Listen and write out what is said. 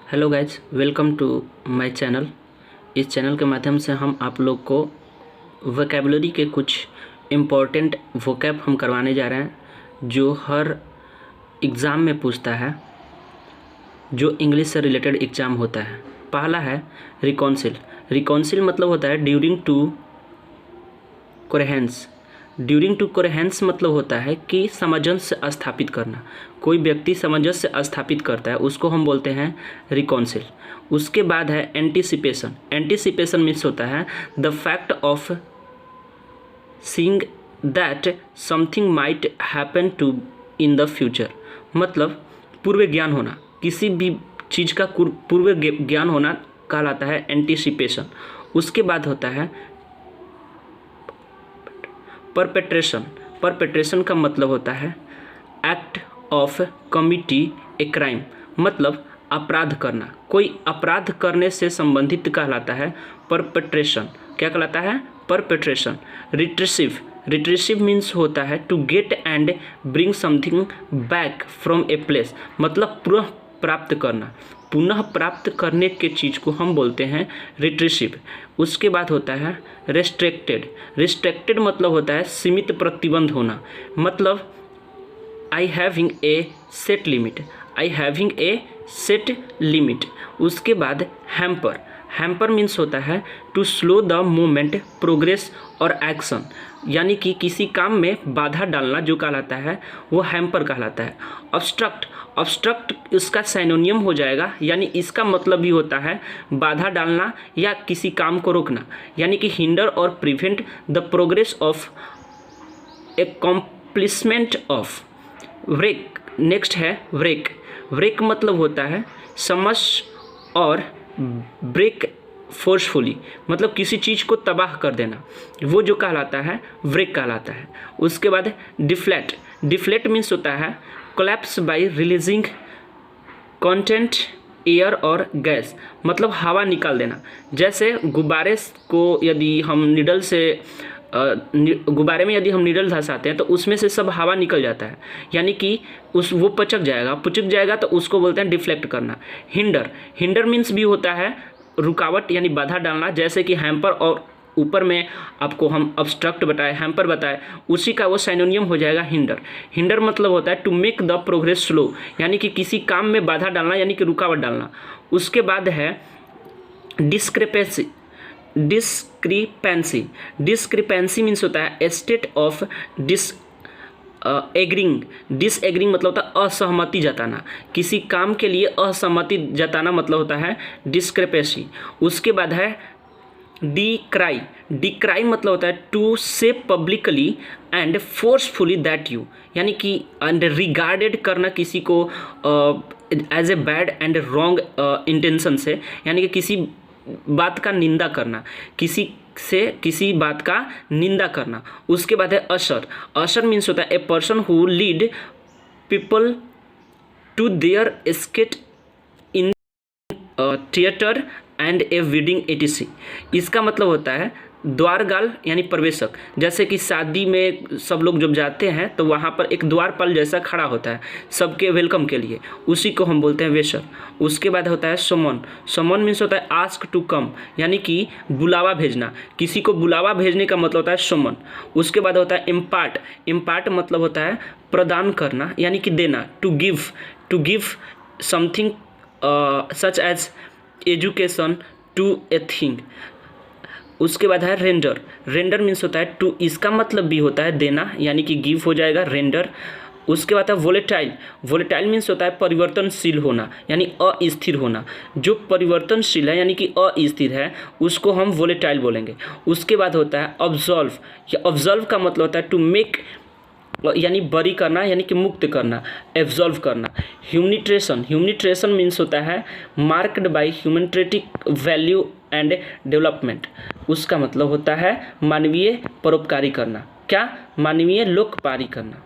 Hello guys, welcome to my channel. इस channel के माध्यम से हम आप लोग को वोकैबुलरी के कुछ इम्पोर्टेंट वोकैब हम करवाने जा रहे हैं जो हर एग्ज़ाम में पूछता है, जो इंग्लिश से रिलेटेड एग्ज़ाम होता है। पहला है रिकॉन्सिल। रिकॉन्सिल मतलब होता है during to coherence. During to coherence मतलब होता है कि सामंजस्य स्थापित करना। कोई व्यक्ति सामंजस्य स्थापित करता है उसको हम बोलते हैं रिकॉन्सिल। उसके बाद है एंटीसिपेशन। एंटीसिपेशन मीन्स होता है the fact of seeing that something might happen to in the future. मतलब पूर्व ज्ञान होना, किसी भी चीज़ का पूर्व ज्ञान होना कहलाता है एंटीसिपेशन। उसके बाद होता है परपेट्रेशन। परपेट्रेशन का मतलब होता है act of committee a crime, मतलब अपराध करना। कोई अपराध करने से संबंधित कहलाता है परपेट्रेशन। क्या कहलाता है? परपेट्रेशन। रिट्रीसिव। रिट्रीसिव मीन्स होता है to get and bring something back from a place, मतलब पुनः प्राप्त करना। पुनः प्राप्त करने के चीज़ को हम बोलते हैं रिट्रीसिव। उसके बाद होता है रेस्ट्रिक्टेड। रिस्ट्रिक्टेड मतलब होता है सीमित प्रतिबंध होना, मतलब I having a set limit. I having a set limit. उसके बाद हैम्पर। हैम्पर मीन्स होता है to slow the movement, progress और एक्शन, यानी कि किसी काम में बाधा डालना जो कहलाता है वो हैम्पर कहलाता है। ऑब्स्ट्रक्ट। ऑब्स्ट्रक्ट इसका सिनोनिम हो जाएगा, यानी इसका मतलब भी होता है बाधा डालना या किसी काम को रोकना, यानी कि हिंडर और prevent the progress of accomplishment of. Break. Next है ब्रेक। ब्रेक मतलब होता है समझ और ब्रेक फोर्सफुली, मतलब किसी चीज़ को तबाह कर देना, वो जो कहलाता है ब्रेक कहलाता है। उसके बाद डिफ्लेट। डिफ्लेट मीन्स होता है collapse bye releasing content air और गैस, मतलब हवा निकाल देना। जैसे गुब्बारे को यदि हम नीडल से गुब्बारे में यदि हम नीडल धंसाते हैं तो उसमें से सब हवा निकल जाता है, यानी कि वो पुचक जाएगा तो उसको बोलते हैं डिफ्लेक्ट करना। हिंडर। हिंडर मीन्स भी होता है रुकावट यानी बाधा डालना, जैसे कि हैम्पर और ऊपर में आपको हम ऑब्स्ट्रक्ट बताए, हैम्पर बताए, उसी का वो सिनोनिम हो जाएगा हिंडर। हिंडर मतलब होता है to make the progress slow, यानी कि किसी काम में बाधा डालना यानी कि रुकावट डालना। उसके बाद है डिस्क्रिपेंसी। डिस्क्रिपेंसी। डिस्क्रिपेंसी मीन्स होता है ए स्टेट ऑफ एग्रिंग। डिसएग्रिंग मतलब होता है असहमति जताना। किसी काम के लिए असहमति जताना मतलब होता है डिस्क्रिपेंसी। उसके बाद है डिक्राई। डिक्राई मतलब होता है to say publicly and forcefully that you, यानी कि एंड रिगार्डेड करना किसी को as a bad and wrong intention से, यानी कि किसी बात का निंदा करना, किसी बात का निंदा करना। उसके बाद है अशर। अशर मीन्स होता है a person who lead people to their एस्केट in theatre and a wedding etc. इसका मतलब होता है द्वारपाल यानी प्रवेशक। जैसे कि शादी में सब लोग जब जाते हैं तो वहाँ पर एक द्वारपाल जैसा खड़ा होता है सबके वेलकम के लिए, उसी को हम बोलते हैं वेशर। उसके बाद होता है समन। समन मीन्स होता है आस्क टू कम, यानी कि बुलावा भेजना। किसी को बुलावा भेजने का मतलब होता है समन। उसके बाद होता है इम्पार्ट। इम्पार्ट मतलब होता है प्रदान करना यानी कि देना, to give. To give something such as education to a thing. उसके बाद है रेंडर। रेंडर मीन्स होता है टू, इसका मतलब भी होता है देना, यानी कि गिव हो जाएगा रेंडर। उसके बाद है वोलेटाइल। वोलेटाइल मीन्स होता है परिवर्तनशील होना यानी अस्थिर होना। जो परिवर्तनशील है यानी कि अस्थिर है उसको हम वोलेटाइल बोलेंगे। उसके बाद होता है ऑब्जॉल्व। ऑब्जॉल्व का मतलब होता है टू मेक यानी बरी करना यानी कि मुक्त करना, एब्जॉल्व करना। ह्यूमनिट्रेशन। ह्यूमनिट्रेशन मीन्स होता है marked by humanitarian value and development. उसका मतलब होता है मानवीय परोपकारी करना। क्या? मानवीय लोकपारी करना।